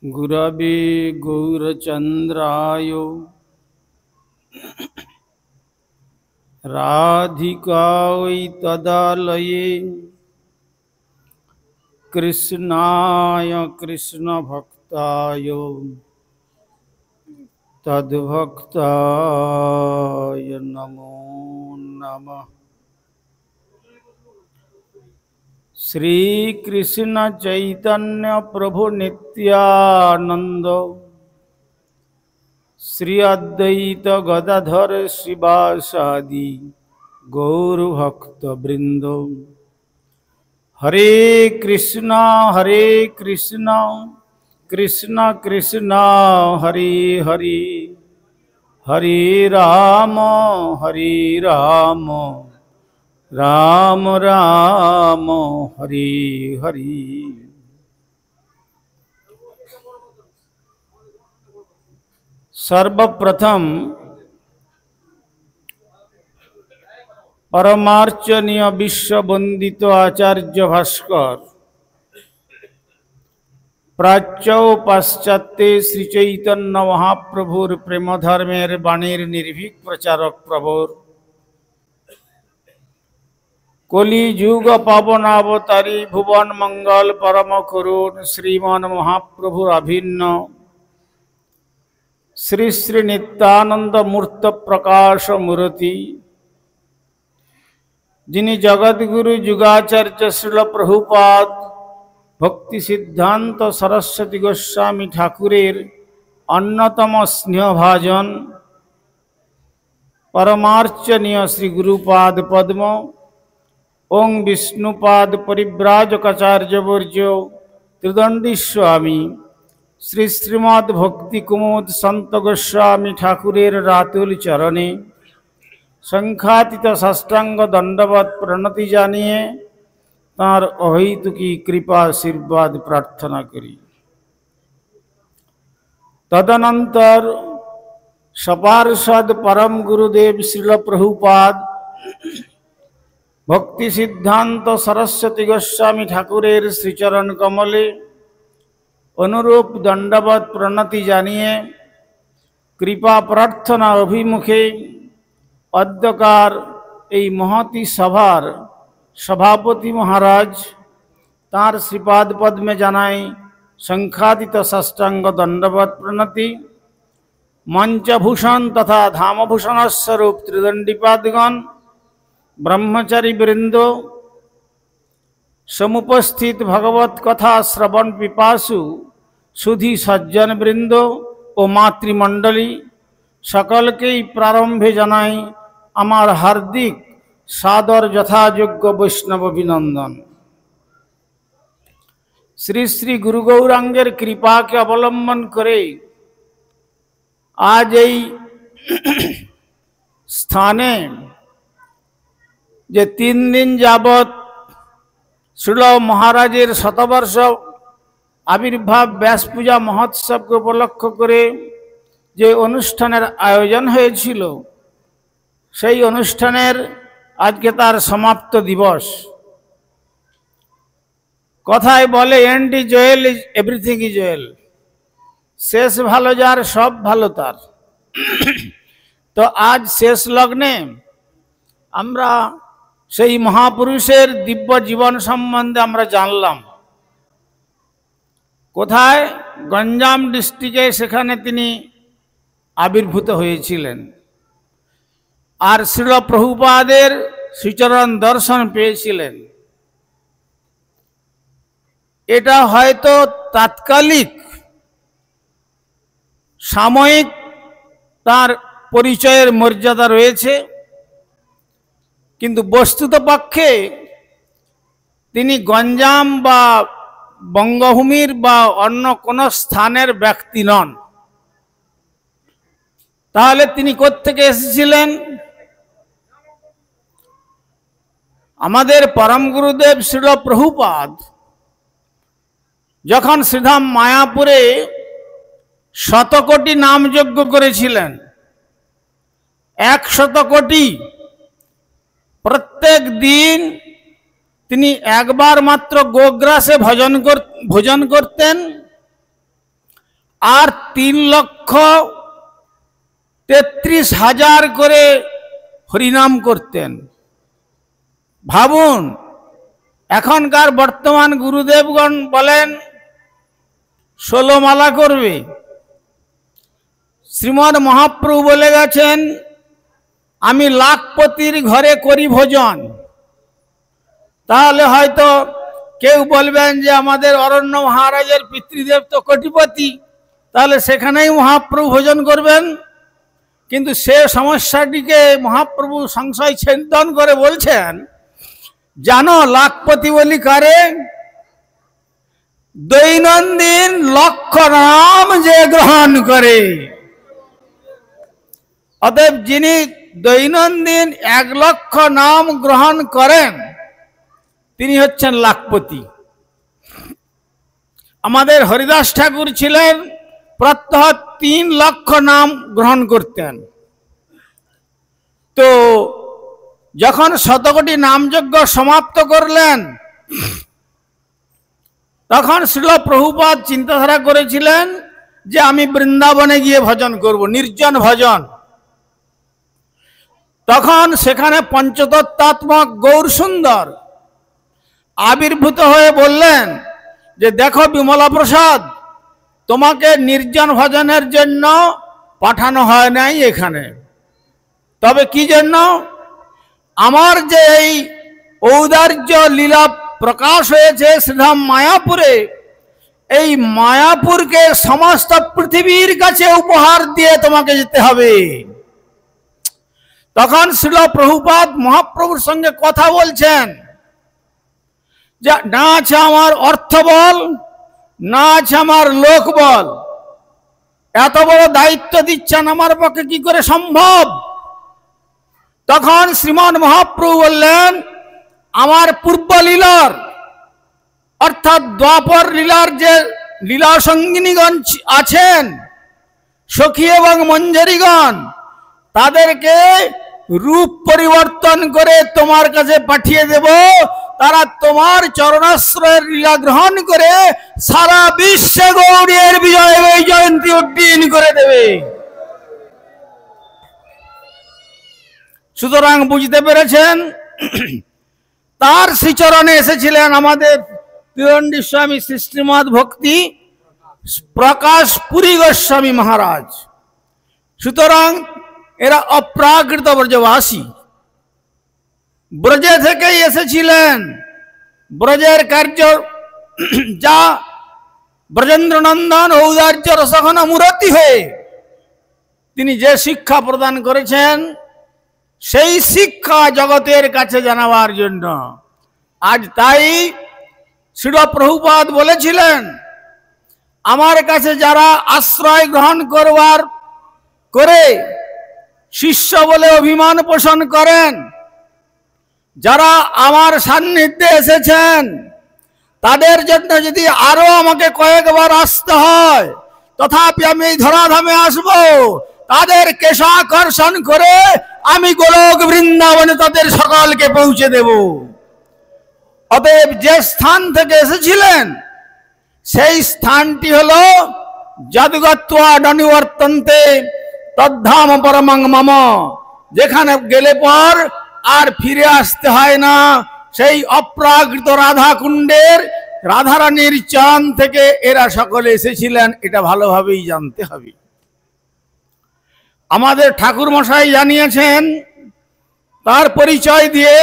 गुरवे गौरचन्द्राय राधिकायै तदालये कृष्णाय कृष्णभक्ताय तद्भक्ताय नमो नमः। श्री कृष्ण चैतन्य प्रभु नित्यानंद श्री अद्वैत गदाधर श्रीवासादि गौर भक्त वृंद। हरे कृष्णा कृष्ण कृष्ण हरे हरे, हरे राम राम राम हरे हरे। सर्वप्रथम परमार्चनीय विश्ववंदित आचार्य भास्कर प्राच्य पाश्चात्य श्री चैतन्य महाप्रभुर प्रेम धर्मेर बाणीर निर्भीक प्रचारक प्रभुर कलि युग पावनावतारी भुवन मंगल परम करुण श्रीमान महाप्रभुर अभिन्न श्री श्री नित्यानंद मूर्त प्रकाश मूर्ति जिनि जगद्गुरु जुगाचार्य श्रील प्रभुपाद भक्ति सिद्धांत सरस्वती गोस्वामी ठाकुरेर अन्यतम स्नेहभाजन परमार्चनीय श्री गुरुपाद पद्म ओं विष्णुपाद परिव्राजकाचार्यवर्य त्रिदंडी स्वामी श्री श्रीमद् भक्ति कुमुद संत गोस्वामी ठाकुरेर रातुल चरणे संख्यातीत साष्टांग दंडवत प्रणति जानिए तार अहैतुकी कृपा आशीर्वाद प्रार्थना करी। तदनंतर सपार्षद परम गुरुदेव श्रील प्रभुपाद भक्ति सिद्धांत सरस्वती गोस्वामी ठाकुरेर श्रीचरण कमले अनुरूप दंडवत प्रणति जानिए कृपा प्रार्थना अभिमुखे अद्यकार এই महती सभार सभापति महाराज तार श्रीपाद पद में जानाई संख्यातीत साष्टांग दंडवत प्रणति मंचभूषण तथा धामभूषण स्वरूप त्रिदंडीपादगण ब्रह्मचारी वृंद समुपस्थित भगवत कथा श्रवण पिपासु सुधी सज्जन वृंद और मातृमंडली सकल के प्रारंभे जानाई आमार हार्दिक सादर यथायोग्य वैष्णव अभिनंदन। श्री श्री गुरु गौरांगेर कृपा के अवलम्बन करे आज এই स्थाने जे 3 दिन যাবত श्रील महाराजेर शतवर्ष आविर्भाव व्यास पूजा महोत्सव के उपलक्ष्य करे जे अनुष्ठानेर आयोजन हयेछिल सेई अनुष्ठानेर आज के तार समाप्त दिवस। कथाय बोले end is well is everything is well, शेष भालो जार सब भालो तार। तो आज शेष लग्ने आमरा सेई महापुरुषेर दिव्य जीवन सम्बन्धे आमरा जानलाम। कोथाय गंजाम डिस्ट्रिक्टे सेखाने तिनि आविर्भूत हयेछिलेन और श्रील प्रभुपादेर श्रीचरण दर्शन पेয়েছিলেন। এটা হয়তো তাৎকালিক সাময়িক তার পরিচয়ের মর্যাদা রয়েছে, কিন্তু বস্তুতপক্ষে তিনি গঞ্জাম বা বঙ্গভূমির বা অন্য কোনো স্থানের ব্যক্তি নন। তাহলে তিনি কোত্থেকে এসেছিলেন? আমাদের परम गुरुदेव श्रील प्रभुपाद যখন শ্রীধাম মায়াপুরে শতকোটি নামযজ্ঞ করেছিলেন, 100 কোটি प्रत्येक दिन তিনি একবার মাত্র গোগ্রাসে ভোজন করতেন আর 3,33,000 করে হরিনাম করতেন। ভাবুন, এখনকার বর্তমান গুরুদেবগণ বলেন 16 মালা করবে। শ্রীমৎ মহাপ্রভু বলে গেছেন, আমি লাখপতির ঘরে করি ভোজন। তাহলে হয়তো কেউ বলবেন যে আমাদের অরণ্য মহারাজের পিতৃদেব তো কোটিপতি, তাহলে সেখানেই মহাপ্রভু ভোজন করবেন। কিন্তু সে সমস্যাটিকে মহাপ্রভু সংশয় ছেদন করে বলছেন, জানো লাখপতি বলি কারে? দৈনন্দিন লক্ষ নাম যে গ্রহণ করে। অতএব যিনি দৈনন্দিন 1 লক্ষ নাম গ্রহণ করেন তিনি হচ্ছেন লাখপতি। আমাদের হরিদাস ঠাকুর ছিলেন প্রত্যহ 3 লক্ষ নাম গ্রহণ করতেন। তো যখন 100 কোটি নামযজ্ঞ সমাপ্ত করলেন, তখন শ্রীল প্রভুপাদ চিন্তাধারা করেছিলেন যে আমি বৃন্দাবনে গিয়ে ভজন করব, নির্জন ভজন। তখন সেখানে পঞ্চতত্ত্বাত্মক গৌর সুন্দর আবির্ভূত হয়ে বললেন যে দেখো বিমলা প্রসাদ, তোমাকে নির্জন ভজনের জন্য পাঠানো হয় নাই এখানে। তবে কি জন্য? আমার যে এই ঔদার্য লীলা প্রকাশ হয়েছে শ্রীধাম মায়াপুরে, এই মায়াপুরকে সমস্ত পৃথিবীর কাছে উপহার দিয়ে তোমাকে যেতে হবে। তখন শ্রীল প্রভুপাদ মহাপ্রভুর সঙ্গে কথা বলছেন যে না আছে আমার অর্থ বল, না আছে আমার লোক বল, এত বড় দায়িত্ব দিচ্ছেন, আমার পক্ষে কি করে সম্ভব? তখন শ্রীমান মহাপ্রভু বললেন, আমার পূর্ব লীলার অর্থাৎ দ্বাপর লীলার যে লীলা সঙ্গিনীগণ আছেন, সখী এবং মঞ্জরীগণ, তাদেরকে রূপ পরিবর্তন করে তোমার কাছে পাঠিয়ে দেব। তারা তোমার চরণাশ্রয়ের লীলা গ্রহণ করে সারা বিশ্বে গৌড়ের বিজয় জয়ন্তী উড্ডীন করে দেবে। সুতরাং বুঝতে পেরেছেন, তার শ্রীচরণে এসেছিলেন আমাদের তিরণ্ডী স্বামী শ্রীশ্রীমৎ ভক্তি প্রকাশ পুরী গোস্বামী মহারাজ। সুতরাং এরা অপ্রাকৃত ব্রজবাসী, ব্রজে থেকেই এসেছিলেন। ব্রজের কার্য যা ব্রজেন্দ্র নন্দন ঔদার্য রসঘন মূরতি হয়ে তিনি যে শিক্ষা প্রদান করেছেন, সেই শিক্ষা জগতের কাছে জানাবার জন্য আজ তাই শ্রীল প্রভুপাদ বলেছিলেন, আমার কাছে যারা আশ্রয় গ্রহণ করবার করে শিষ্য বলে অভিমান পোষণ করেন, যারা আমার সান্নিধ্যে এসেছেন, তাদের জন্য যদি আরো আমাকে কয়েকবার আসতে হয়, তথাপি আমি এই ধরাধামে আসব। তাদের কেশাকর্ষণ করে আমি গোলক বৃন্দাবনে তাদের সকলকে পৌঁছে দেব। অতএব যে স্থান থেকে এসেছিলেন সেই স্থানটি হল যদ্গত্বা নিবর্তন্তে তদ্ধাম পরমং মম, যেখানে গেলে পর আর ফিরে আসতে হয় না। সেই অপ্রাকৃত রাধা কুণ্ডের রাধারানীর চরণ থেকে এরা সকলে এসেছিলেন, এটা ভালোভাবেই জানতে হবে। আমাদের ঠাকুর মশাই জানিয়েছেন তার পরিচয় দিয়ে,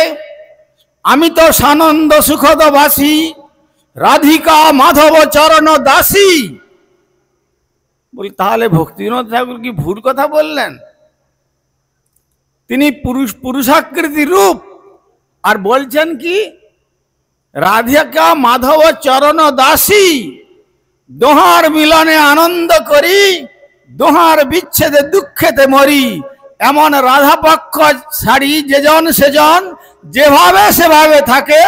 আমি তো সানন্দ সুখদ বাসী, রাধিকা মাধব চরণ দাসী। বলি তাহলে ভক্তিবিনোদ ঠাকুর কি ভুল কথা বললেন? তিনি পুরুষাকৃতি রূপ, আর বলছেন কি রাধিকা মাধব চরণ দাসী, দোহার মিলনে আনন্দ করি, দোহার বিচ্ছেদে দুঃখেতে মরি। এমন রাধা পক্ষ ছাড়ি যেজন সেজন যেভাবে সেভাবে থাকে,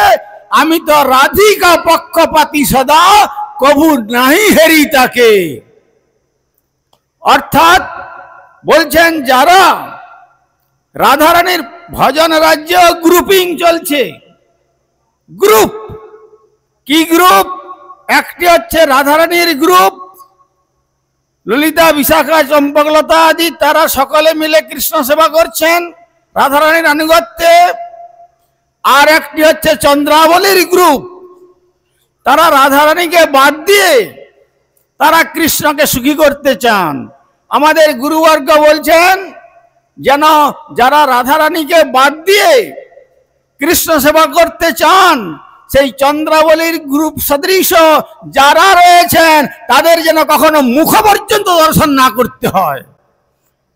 আমি তো রাধিকা পক্ষপাতি সদা, কবু নাহি হেরি তাকে। অর্থাৎ বলছেন যারা রাধারানীর ভজন রাজ্য গ্রুপিং চলছে, গ্রুপ কি গ্রুপ? একটি হচ্ছে রাধারানীর গ্রুপ, ললিতা, বিশাখা, চম্পকলতা আদি তারা সকলে মিলে কৃষ্ণ সেবা করছেন রাধারানীর আনুগত্যে। আর একটি হচ্ছে চন্দ্রাবলীর গ্রুপ, তারা রাধারানীকে বাদ দিয়ে তারা কৃষ্ণকে সুখী করতে চান। আমাদের গুরুবর্গ বলছেন যেন যারা রাধারানীকে বাদ দিয়ে কৃষ্ণ সেবা করতে চান, সেই চন্দ্রাবলীর গ্রুপ সদৃশ যারা রয়েছেন তাদের যেন কখনো মুখ পর্যন্ত দর্শন না করতে হয়,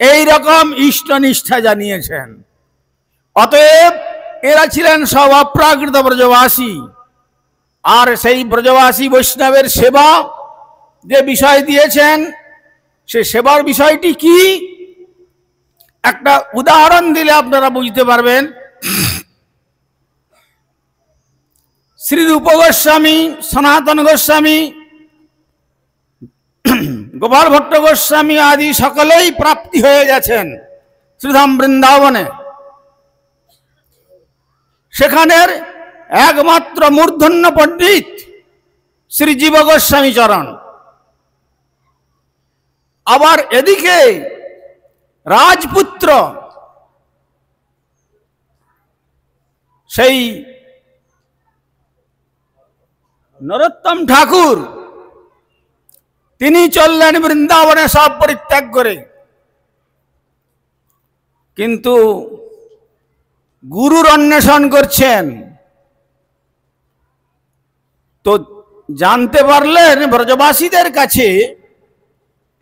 এই রকম ইষ্টনিষ্ঠা জানিয়েছেন। অতএব এরা ছিলেন সব অপ্রাকৃত ব্রজবাসী। আর সেই ব্রজবাসী বৈষ্ণবের সেবা যে বিষয় দিয়েছেন, সে সেবার বিষয়টি কি, একটা উদাহরণ দিলে আপনারা বুঝতে পারবেন। শ্রী রূপ গোস্বামী, সনাতন গোস্বামী, গোপাল ভট্ট গোস্বামী আদি সকলেই প্রাপ্তি হয়ে গেছেন শ্রীধাম বৃন্দাবনে। সেখানের একমাত্র মূর্ধন্য পণ্ডিত শ্রী জীব গোস্বামী চরণ। আবার এদিকে রাজপুত্র সেই নরোত্তম ঠাকুর, তিনি চললেন বৃন্দাবনে সব পরিত্যাগ করে। কিন্তু গুরুর অন্বেষণ করছেন, তো জানতে পারলেন ব্রজবাসীদের কাছে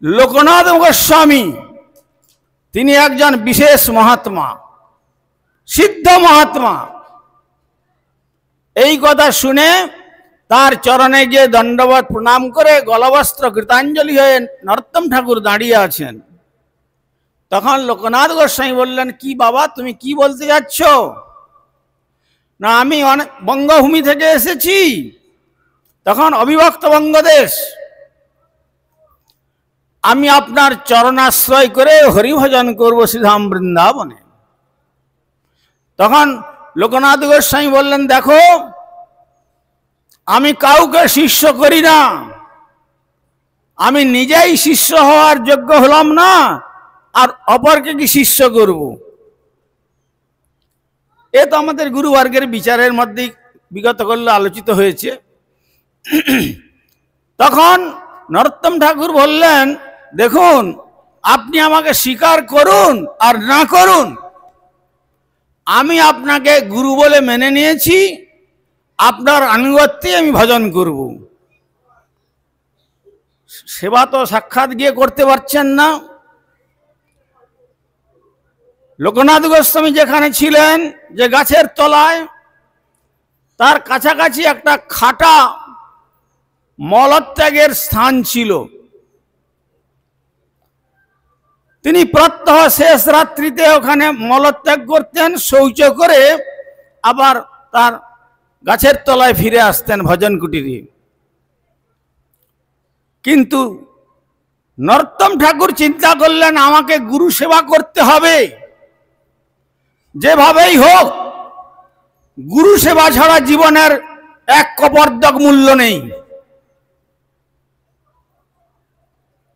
লোকনাথ গোস্বামী তিনি একজন বিশেষ মহাত্মা, সিদ্ধ মহাত্মা। এই কথা শুনে তার চরণে গিয়ে দণ্ডবত প্রণাম করে গলবস্ত্র কৃতাঞ্জলি হয়ে নরোত্তম ঠাকুর দাঁড়িয়ে আছেন। তখন লোকনাথ গোস্বামী বললেন, কি বাবা, তুমি কি বলতে যাচ্ছ? না, আমি অনেক বঙ্গভূমি থেকে এসেছি, তখন অবিভক্ত বঙ্গদেশ। আমি আপনার চরণাশ্রয় করে হরিভজন করব শ্রীধাম বৃন্দাবনে। তখন লোকনাথ গোস্বামী বললেন, দেখো, আমি কাউকে শিষ্য করি না, আমি নিজেই শিষ্য হওয়ার যোগ্য হলাম না, আর অপরকে কি শিষ্য করব? এ তো আমাদের গুরুবর্গের বিচারের মধ্যেই বিগত করলে আলোচিত হয়েছে। তখন নরোত্তম ঠাকুর বললেন, দেখুন, আপনি আমাকে স্বীকার করুন আর না করুন, আমি আপনাকে গুরু বলে মেনে নিয়েছি, আপনার আনুগত্যে আমি ভজন করব। সেবা তো সাক্ষাৎ গিয়ে করতে পারছেন না। লোকনাথ গোস্বামী যেখানে ছিলেন, যে গাছের তলায়, তার কাছাকাছি একটা খাটা মলত্যাগের স্থান ছিল। তিনি প্রত্যহ শেষ রাত্রিতে ওখানে মলত্যাগ করতেন, শৌচ করে আবার তার গাছের তলায় ফিরে আসতেন ভজন কুটিরে। কিন্তু নরোত্তম ঠাকুর চিন্তা করলেন, আমাকে গুরু সেবা করতে হবে, যেভাবেই হোক। গুরু সেবা ছাড়া জীবনের এক কপর্দক মূল্য নেই।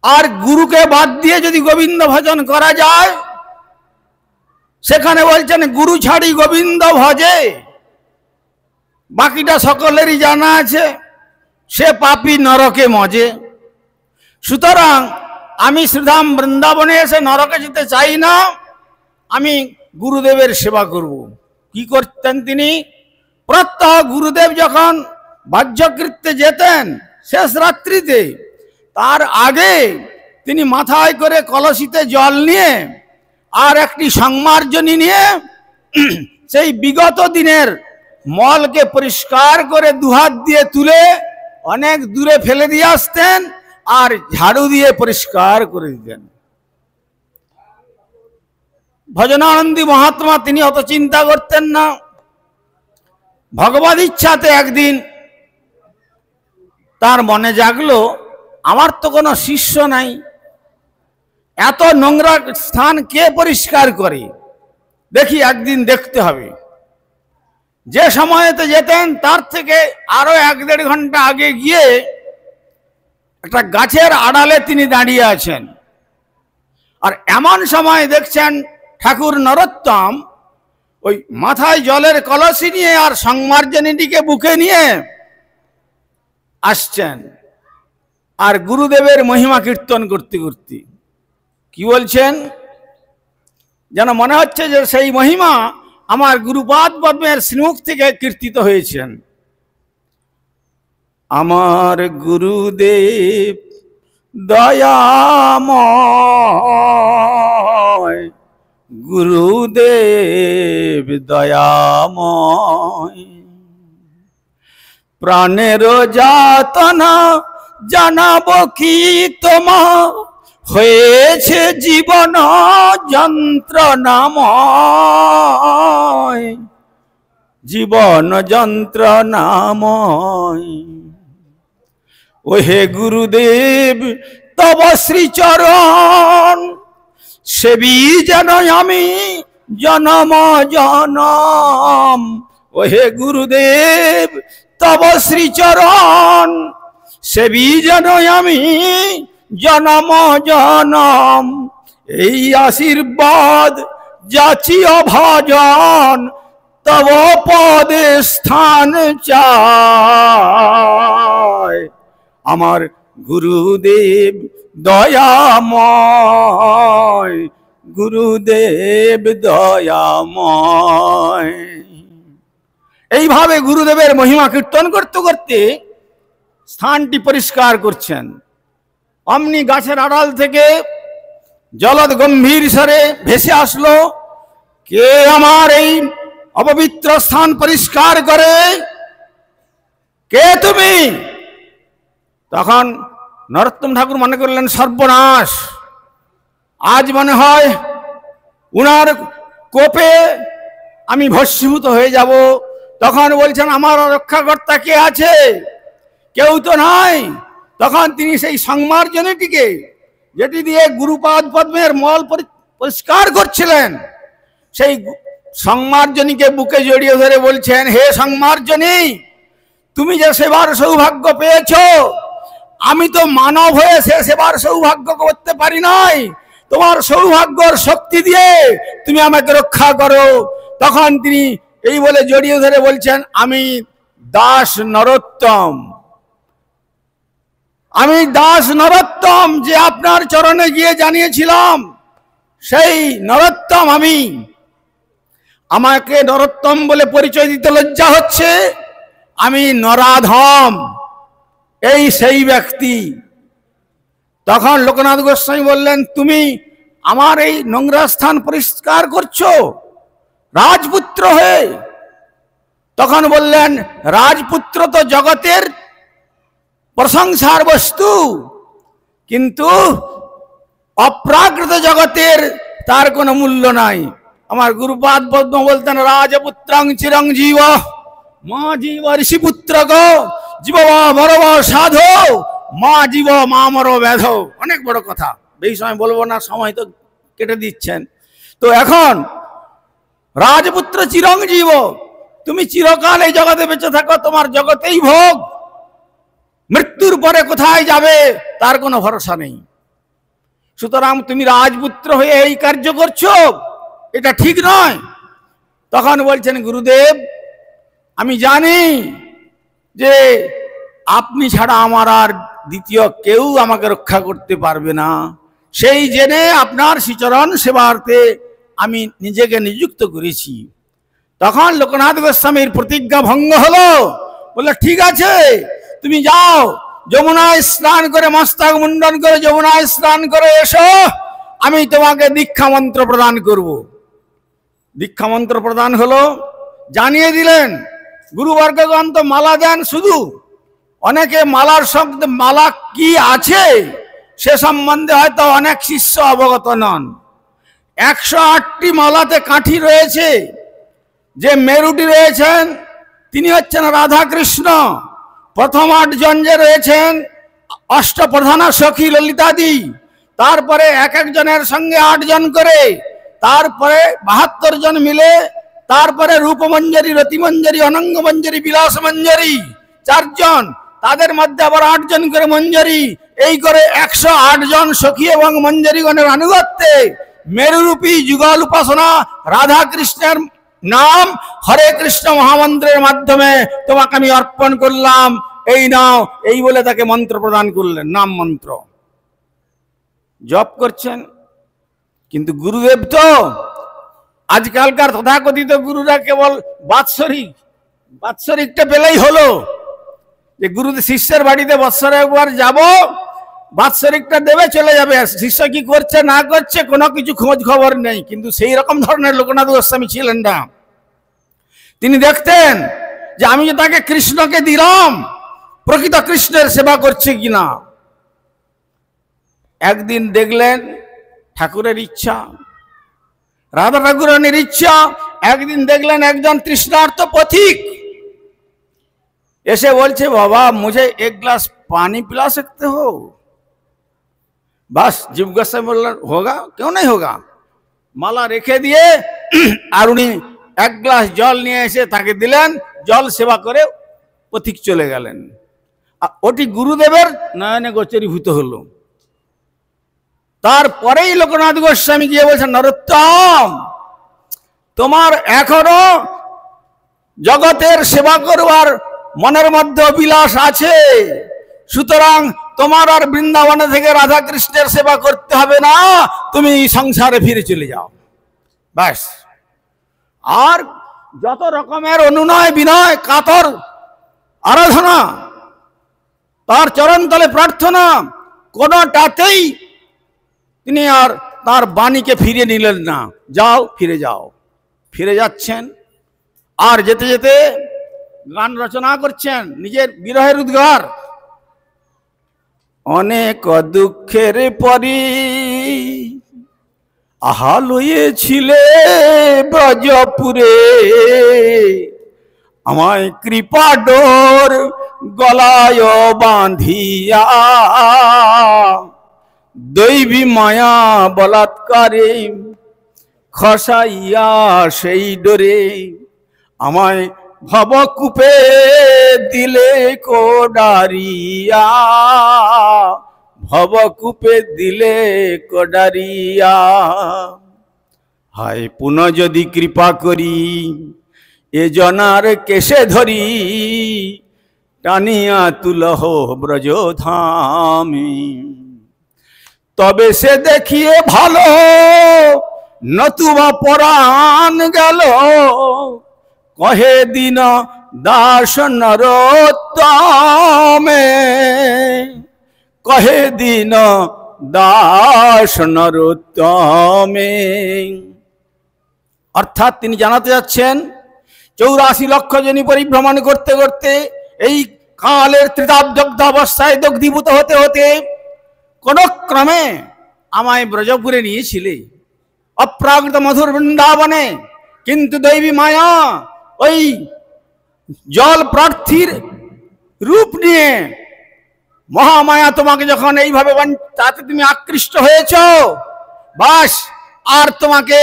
আর গুরুকে বাদ দিয়ে যদি গোবিন্দ ভজন করা যায়, সেখানে বলছেন গুরু ছাড়ি গোবিন্দ ভজে, বাকিটা সকলেরই জানা আছে, সে পাপী নরকে মজে। সুতরাং আমি শ্রীধাম বৃন্দাবনে এসে নরকে যেতে চাই না, আমি গুরুদেবের সেবা করব। কি করতেন তিনি? প্রত্যহ গুরুদেব যখন বাহ্যকৃত্যে যেতেন শেষ রাত্রিতে, তার আগে তিনি মাথায় করে কলসিতে জল নিয়ে আর একটি সংমার্জনী নিয়ে সেই বিগত দিনের মলকে পরিষ্কার করে দুহাত দিয়ে তুলে অনেক দূরে ফেলে দিয়ে আসতেন, আর ঝাড়ু দিয়ে পরিষ্কার করে দিতেন। ভজনানন্দী মহাত্মা তিনি অত চিন্তা করতেন না। ভগবদ ইচ্ছাতে একদিন তার মনে জাগলো, আমার তো কোনো শিষ্য নাই, এত নোংরা স্থান কে পরিষ্কার করে? দেখি, একদিন দেখতে হবে। যে সময়তে যেতেন তার থেকে আরো 1-1.5 ঘন্টা আগে গিয়ে একটা গাছের আড়ালে তিনি দাঁড়িয়ে আছেন। আর এমন সময় দেখছেন ঠাকুর নরোত্তম ওই মাথায় জলের কলসি নিয়ে আর সংমার্জনীটিকে বুকে নিয়ে আসছেন, আর গুরুদেবের মহিমা কীর্তন করতে করতে কি বলছেন, যেন মনে হচ্ছে যে সেই মহিমা আমার গুরুপাদ পদ্মের শ্রীমুখ থেকে কীর্তিত হয়েছেন। আমার গুরুদেব দয়াময়, গুরুদেব দয়াময়, প্রাণের যাতনা জানাবো কি তোমা, হয়েছে জীবন যন্ত্রণাময়, জীবন যন্ত্রণাময়। ওহে গুরুদেব তব শ্রীচরণ, সেবী যেন আমি জনম জনম। ওহে গুরুদেব তব শ্রীচরণ, সেবী যেন আমি জনম জনম। এই আশীর্বাদ যাচিও ভজন, তব পদে স্থান চায়। আমার গুরুদেব দয়াময়, গুরুদেব দয়াময়। এইভাবে গুরুদেবের মহিমা কীর্তন করতে করতে স্থানটি পরিষ্কার করছেন। অমনি গাছের আড়াল থেকে জলদ গম্ভীর স্বরে ভেসে আসলো, কে আমার এই অপবিত্র স্থান পরিষ্কার করে, কে তুমি? তখন নরোত্তম ঠাকুর মনে করলেন সর্বনাশ, আজ মনে হয় উনার কোপে আমি ভস্মীভূত হয়ে যাব। তখন বলছেন আমার রক্ষাকর্তা কে আছে? কেউ তো নাই। তখন তিনি সেই সংমার্জনীটিকে, যেটি দিয়ে গুরুপাদ পদ্মের মল পরিষ্কার করছিলেন, সেই সংমার্জনীকে বুকে জড়িয়ে ধরে বলছেন, হে সংমার্জনী, তুমি যে সেবার সৌভাগ্য পেয়েছ, আমি তো মানব হয়ে সে সেবার সৌভাগ্য করতে পারি নাই। তোমার সৌভাগ্যর শক্তি দিয়ে তুমি আমাকে রক্ষা করো। তখন তিনি এই বলে জড়িয়ে ধরে বলছেন, আমি দাস নরোত্তম, আমি দাস নরোত্তম, যে আপনার চরণে গিয়ে জানিয়েছিলাম সেই নরোত্তম আমি। আমাকে নরোত্তম বলে পরিচয় দিতে লজ্জা হচ্ছে, আমি নরাধম, এই সেই ব্যক্তি। তখন লোকনাথ গোস্বামী বললেন, তুমি আমার এই নোংরা স্থান পরিষ্কার করছো রাজপুত্র হয়ে? তখন বললেন, রাজপুত্র তো জগতের প্রশংসার বস্তু, কিন্তু অপ্রাকৃত জগতের তার কোনো মূল্য নাই। আমার গুরুপাদ পদ্ম বলতেন, রাজপুত্রং চিরঞ্জীব মা জীব ঋষিপুত্র গো, জীব মরব সাধো মা জীব মা মর ব্যাধ। অনেক বড় কথা, এই সময় বলবো না, সময় তো কেটে দিচ্ছেন। তো এখন রাজপুত্র চিরঞ্জীব, তুমি চিরকাল এই জগতে বেঁচে থাকো, তোমার জগতেই ভোগ, মৃত্যুর পরে কোথায় যাবে তার কোনো ভরসা নেই। সুতরাং তুমি রাজপুত্র হয়ে এই কার্য করছো, এটা ঠিক নয়। তখন বলছেন, গুরুদেব আমি জানি যে আপনি ছাড়া আমার আর দ্বিতীয় কেউ আমাকে রক্ষা করতে পারবে না, সেই জেনে আপনার শ্রীচরণ সেবার্থে আমি নিজেকে নিযুক্ত করেছি। তখন লোকনাথ গোস্বামীর প্রতিজ্ঞা ভঙ্গ হলো। বললো, ঠিক আছে, তুমি যাও, যমুনায় স্নান করে মস্তক মুন্ডন করে যমুনায় স্নান করে এসো, আমি তোমাকে দীক্ষা মন্ত্র প্রদান করব। দীক্ষা মন্ত্র প্রদান হলো, জানিয়ে দিলেন। গুরুবর্গগণ তো মালা দেন শুধু, অনেকে মালার শব্দ, মালা কি আছে সে সম্বন্ধে হয়তো অনেক শিষ্য অবগত নন। 108টি মালাতে কাঠি রয়েছে। যে মেরুটি রয়েছেন তিনি হচ্ছেন রাধা কৃষ্ণ। প্রথম 8 জন যে রয়েছেন অষ্টপ্রধানা সখী ললিতাদি, তারপরে এক একজনের সঙ্গে 8 জন করে, তারপরে 72 জন মিলে, তারপরে রূপমঞ্জরি, রতিমঞ্জরি, অনঙ্গমঞ্জরি, বিলাসমঞ্জরি 4 জন, তাদের মধ্যে আবার 8 জন করে মঞ্জরি, এই করে 108 জন সখী এবং মঞ্জরিগণের আনুগত্যে মেরুরূপী যুগল উপাসনা রাধা কৃষ্ণের নাম হরে কৃষ্ণ মহামন্ত্রের মাধ্যমে তোমাকে আমি অর্পণ করলাম, এই নাও, এই বলে তাকে মন্ত্র প্রদান করলেন, নাম মন্ত্র জপ করছেন। কিন্তু গুরুদেব তো আজকালকার তথাকথিত গুরুরা কেবল বাৎসরিকটা পেলেই হলো, যে গুরুদেব শিষ্যের বাড়িতে বৎসরে একবার যাব, বাৎসরিকটা দেবে চলে যাবে, শিষ্য কি করছে না করছে কোনো কিছু খোঁজ খবর নেই। কিন্তু সেই রকম ধরনের লোকনাথ গোস্বামী ছিলেন না। তিনি দেখতেন যে আমি যে তাকে কৃষ্ণকে দিলাম, প্রকৃত কৃষ্ণের সেবা করছে কিনা। একদিন দেখলেন ঠাকুরের ইচ্ছা, রাধা ঠাকুরানীর ইচ্ছা, একদিন দেখলেন একজন তৃষ্ণার্ত পথিক এসে বলছে, বাবা মুঝে এক গ্লাস पानी पिला सकते हो? बस जीव गोस्वामी बोलলেন, होगा, क्यों नहीं होगा। माला রেখে দিয়ে আর উনি এক গ্লাস জল নিয়ে এসে তাকে দিলেন, জল সেবা করে পথিক চলে গেলেন। ওটি গুরুদেবের নয়নে গোচরীভূত হলো। তারপরেই লোকনাথ গোস্বামী গিয়ে বলছেন, নরোত্তম তোমার এখনো জগতের সেবা করবার মনের মধ্যে অভিলাষ আছে, সুতরাং তোমার আর বৃন্দাবনে থেকে রাধা কৃষ্ণের সেবা করতে হবে না, তুমি সংসারে ফিরে চলে যাও। ব্যাস। আর যত রকমের অনুনয় বিনয় কাতর আরাধনা, তার চরণতলে প্রার্থনা, কোনটাতেই তিনি আর তার বাণীকে ফিরিয়ে নিলেন না। যাও, ফিরে যাও। ফিরে যাচ্ছেন, আর যেতে যেতে গান রচনা করছেন, নিজের বিরহের উদ্গার। অনেক দুঃখের পরি আহা লইয়েছিলে ব্রজপুরে, আমায় কৃপা ডোর গলায় বাঁধিয়া, দৈবী মায়া বলাৎকারে খসাইয়া সেই ডোরে, আমায় ভবকূপে দিলে কোডারিয়া, ভবকূপে দিলে কোডারিয়া। হায় পুনঃ যদি কৃপা করি, এ জনার কেশে ধরি, টানিয়া তুলহ ব্রজধামে। তবে সে দেখিয়ে ভালো, নতুবা পরাণ গেল, কহে দিন দাস নরোত্তমে, কহে দিন দাস নরোত্তমে। অর্থাৎ তিনি জানাতে যাচ্ছেন, 84 লক্ষ জনি পরিভ্রমণ করতে করতে এই কালের ত্রিতাবদগ্ধ অবস্থায় দগ্ধীভূত হতে হতে কোন ক্রমে আমায় ব্রজপুরে নিয়েছিলে, অপ্রাকৃত মধুর বৃন্দাবনে। কিন্তু দৈবী মায়া ওই জল প্রার্থীর রূপ নিয়ে, মহামায়া তোমাকে যখন এইভাবে তাতে তুমি আকৃষ্ট হয়েছ, বাস আর তোমাকে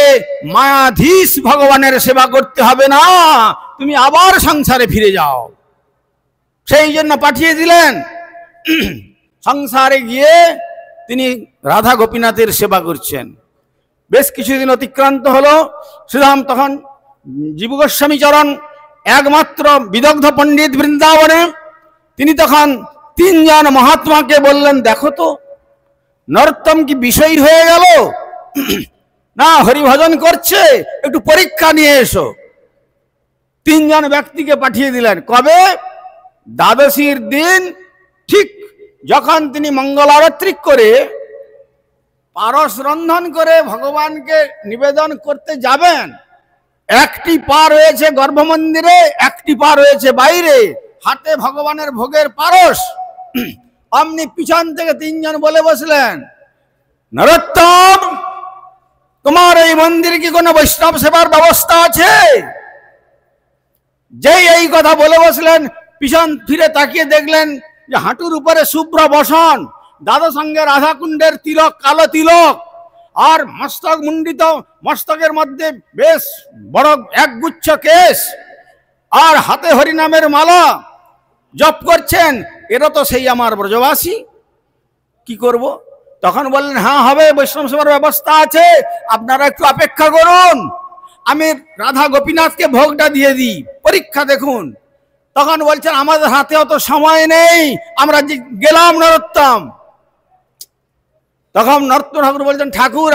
মায়াধীশ ভগবানের সেবা করতে হবে না, তুমি আবার সংসারে ফিরে যাও। সেই জন্য পাঠিয়ে দিলেন। সংসারে গিয়ে তিনি রাধা গোপীনাথের সেবা করছেন। বেশ কিছুদিন অতিক্রান্ত হলো। শ্রীরাম তখন জীব গোস্বামী চরণ একমাত্র বিদগ্ধ পণ্ডিত বৃন্দাবনে। তিনি তখন 3 জন মহাত্মাকে বললেন, দেখো তো নরোত্তম কি বিষয়ী হয়ে গেল না হরিভজন করছে, একটু পরীক্ষা নিয়ে এসো। 3 জন ব্যক্তিকে পাঠিয়ে দিলেন। কবে? দ্বাদশীর দিন ঠিক যখন তিনি মঙ্গল আরতি করে পারস রন্ধন করে ভগবানকে নিবেদন করতে যাবেন, একটি পা রয়েছে গর্ভমন্দিরে, একটি পা রয়েছে বাইরে, হাতে ভগবানের ভোগের পারস। অমনি পিছন থেকে 3 জন বলে বসলেন, নরোত্তম তোমার এই মন্দিরে কি কোনো বৈষ্ণব সেবার ব্যবস্থা আছে? যেই এই কথা বলে বসলেন, পিছন ফিরে তাকিয়ে দেখলেন যে হাঁটুর উপরে শুভ্র বসন, দ্বাদশাঙ্গে রাধাকুণ্ডের তিলক, কালো তিলক, আর মস্তক মুন্ডিত, মস্তকের মধ্যে বেশ বড় একগুচ্ছ কেশ, আর হাতে হরিনামের মালা, জপ করছেন, এরা তো সেই আমার ব্রজবাসী, কি করব? তখন বললেন, হ্যাঁ হবে, বৈষ্ণব সেবার ব্যবস্থা আছে, আপনারা একটু অপেক্ষা করুন, আমি রাধা গোপীনাথকে ভোগটা দিয়ে দিই, পরীক্ষা দেখুন। তখন বলছেন, আমাদের হাতে অত সময় নেই, আমরা গেলাম নরোত্তম। তখন নরোত্তম ঠাকুর বলছেন, ঠাকুর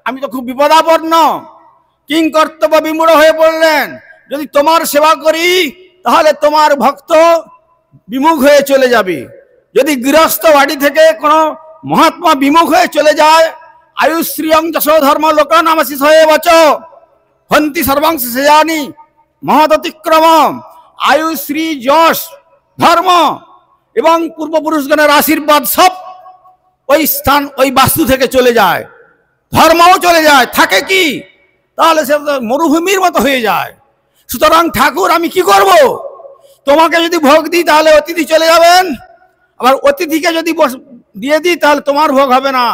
আমি তো খুব বিপদাপন্ন, কিং কর্তব্য বিমূঢ় হয়ে পড়লেন, যদি তোমার সেবা করি তাহলে তোমার ভক্ত বিমুখ হয়ে চলে যাবে, যদি গৃহস্থ বাড়ি থেকে কোনো মহাত্মা বিমুখ হয়ে চলে যায়, আয়ুশ্রিয়ং যশো ধর্ম লোকানামাশিস হয়ে বচ হন্তি সর্বাংশ সেজানি মহৎ অতিক্রম। আয়ুশ্রী যশ ধর্ম এবং পূর্বপুরুষগণের আশীর্বাদ সব ওই স্থান ওই বাস্তু থেকে চলে যায়, ধর্মও চলে যায়, থাকে কি? তাহলে সে মরুভূমির মতো হয়ে যায়। সুতরাং ঠাকুর আমি কি করব? তোমাকে যদি ভোগ দিই তাহলে অতিথি চলে যাবেন, আবার অতিথিকে যদি দিয়ে দিই তাহলে তোমার ভোগ হবে না।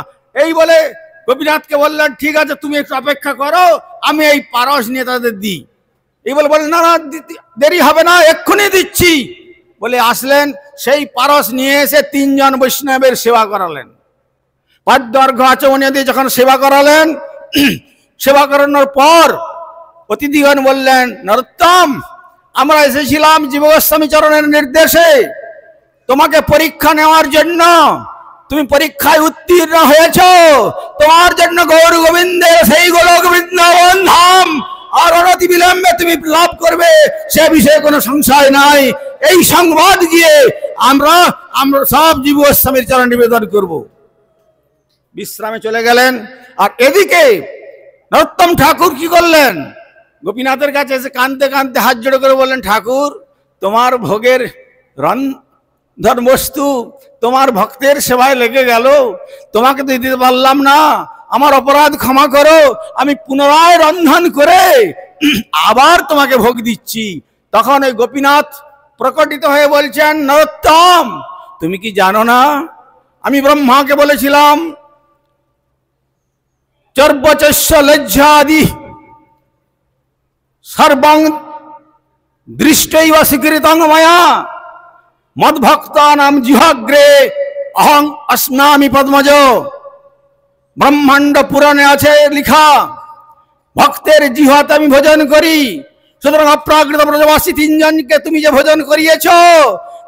এই বলে গোপীনাথকে বললেন, ঠিক আছে তুমি একটু অপেক্ষা করো, আমি এই পারস নিয়ে তাদের দিই। এই বলে বললেন, না না দেরি হবে না, এক্ষুনি দিচ্ছি। বলে আসলেন, সেই পারস নিয়ে এসে তিনজন বৈষ্ণবের সেবা করালেন। পাদ্য অর্ঘ্য আচমনীয় দিয়ে যখন সেবা করালেন, সেবা করানোর পর অতিথিগণ বললেন, নরোত্তম আমরা এসেছিলাম জীব গোস্বামী চরণের নির্দেশে তোমাকে পরীক্ষা নেওয়ার জন্য, তুমি পরীক্ষায় উত্তীর্ণ হয়েছ, তোমার জন্য গৌর গোবিন্দের সেই গোলক বৃন্দাবন ধাম আর অনতি বিলম্বে তুমি লাভ করবে, সে বিষয়ে কোনো সংশয় নাই। এই সংবাদ গিয়ে আমরা সব জীব গোস্বামীর চরণ নিবেদন করব। বিশ্রামে চলে গেলেন। আর এদিকে নরোত্তম ঠাকুর কি করলেন? গোপীনাথের কাছে এসে কাঁদতে কাঁদতে হাত জোড়ো করে বললেন, ঠাকুর তোমার ভোগের রন্ধন বস্তু তোমার ভক্তের সেবায় লেগে গেল, তোমাকে তো দিতে পারলাম না, আমার অপরাধ ক্ষমা করো, আমি পুনরায় রন্ধন করে আবার তোমাকে ভোগ দিচ্ছি। তখন ওই গোপীনাথ প্রকটিত হয়ে বলছেন, নরোত্তম তুমি কি জানো না, আমি ব্রহ্মাকে বলেছিলাম চর্বচস্য লজ্জাদি সর্বং দৃষ্টৈব স্বীকৃতং ময়া মদ্ভক্তানাম জিহ্বাগ্রে অহং অস্নামি পদ্মজ। ব্রহ্মাণ্ড পুরাণে আছে লিখা, ভক্তের জিহ্বাতে আমি ভোজন করি। সুতরাং অপ্রাকৃত ব্রজবাসী তিনজনকে তুমি যে ভোজন করিয়েছ,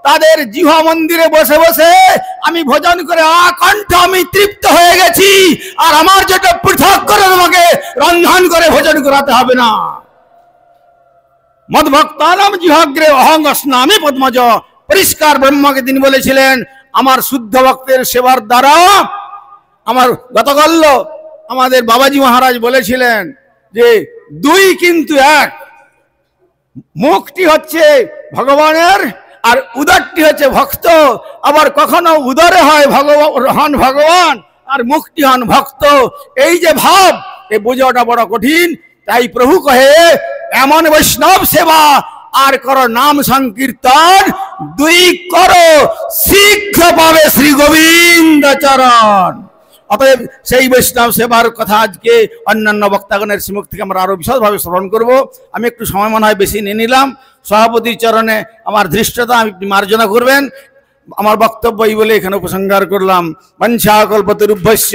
তাদের জিহ্বা মন্দিরে বসে বসে আমি ভোজন করে আকণ্ঠ আমি তৃপ্ত হয়ে গেছি, আর আমার জন্য পৃথক করে তোমাকে রন্ধন করে ভোজন করাতে হবে না। মদ্ভক্তানাম জিহ্বাগ্রে অহং অস্নামি পদ্মজ। পরিষ্কার ব্রহ্মাকে তিনি বলেছিলেন, আমার শুদ্ধ ভক্তের সেবার দ্বারা আমার গতকাল আমাদের বাবাজি মহারাজ বলেছিলেন যে দুই কিন্তু এক, মুখটি হচ্ছে ভগবানের আর উদরটি হচ্ছে ভক্ত। আবার কখনো উদরে হয় ভগবান আর মুখটি হন ভক্ত। এই যে ভাব, এ বোঝাটা বড় কঠিন। তাই প্রভু কহে, এমন বৈষ্ণব সেবা আর করো নাম সংকীর্তন, দুই করো শীঘ্র পাবে শ্রী গোবিন্দ চরণ। অতএব সেই বৈষ্ণব সেবার কথা আজকে অন্যান্য বক্তাগণের শ্রীমুখ থেকে আমরা আরো বিশদভাবে শ্রবণ করব। আমি একটু সময় মনে হয় বেশি নিয়ে নিলাম। সভাপতির চরণে আমার ধৃষ্টতা আপনি মার্জনা করবেন। আমার বক্তব্য এই বলে এখানে উপসংহার করলাম। বঞ্ছা কল্পতরুভ্যস্য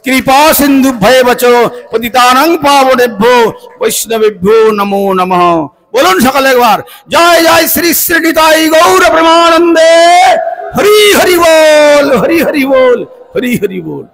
কৃপা সিন্ধুভ্যেব চ পতিতানাং পাবনেভ্যো বৈষ্ণবেভ্যো নমো নমঃ। বলুন সকলে একবার, জয় জয় শ্রী শ্রী নিতাই গৌর প্রেমানন্দে। হরি হরি বল, হরি হরি বল, হরি হরি বল।